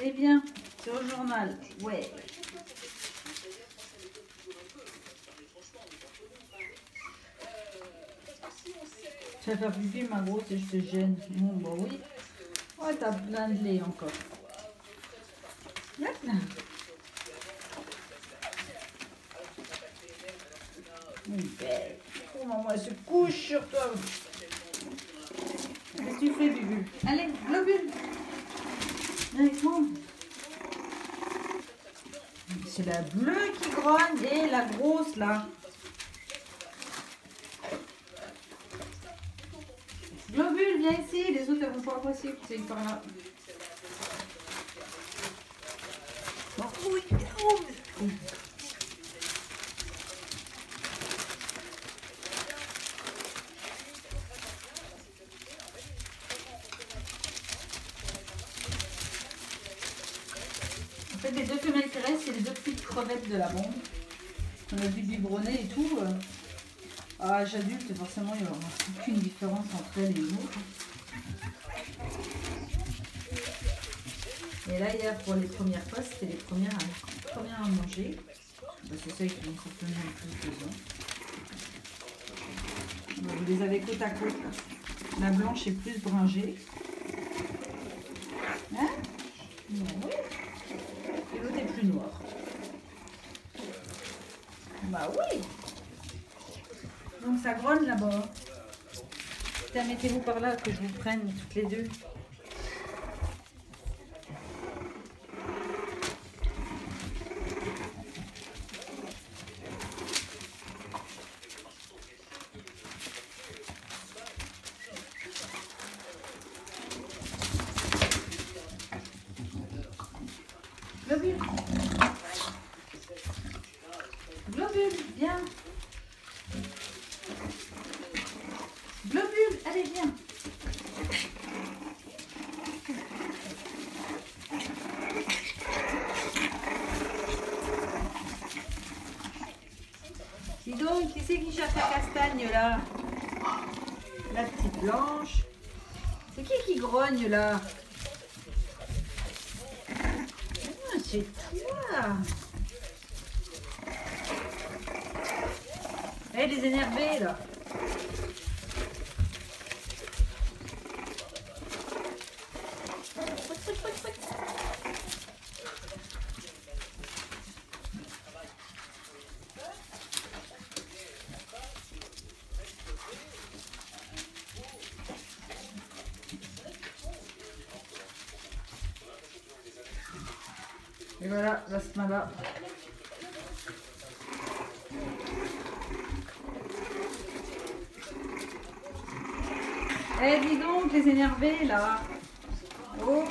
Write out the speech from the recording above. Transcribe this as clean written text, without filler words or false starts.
Eh bien, c'est au journal. Ouais. Tu vas faire pipi, ma grosse, et je te gêne. Bon, bah oui. Oh, t'as plein de lait encore. Maintenant. Belle. Oh, maman, elle se couche sur toi. Qu'est-ce que tu fais, Bubu? Allez, globule. Viens avec moi. C'est la bleue qui grogne et la grosse, là. Globule, viens ici. Les autres, elles vont pas apprécier que tu es par là. Bon, oui. Oui. En fait, les deux femelles qui restent, c'est les deux petites crevettes de la bombe. On a vu biberonner et tout. À âge adulte, forcément, il n'y aura aucune différence entre elles et les autres. Et là, hier, pour les premières fois, c'était les premières à manger. Ben, c'est celles qui ont certainement le plus besoin. Ben, vous les avez côte à côte. Là. La blanche est plus bringée. Hein? Oui. Et l'autre est plus noire. Bah oui. Donc ça grogne là-bas. Putain, mettez-vous par là que je vous prenne toutes les deux. Globule. Globule, viens. Globule, allez, viens. Dis donc, qui c'est qui cherche la castagne là? La petite blanche. C'est qui grogne là? Ah, c'est toi. Elle est énervée là. Et voilà, la smala. Eh, dis donc, les énervés là. Oh.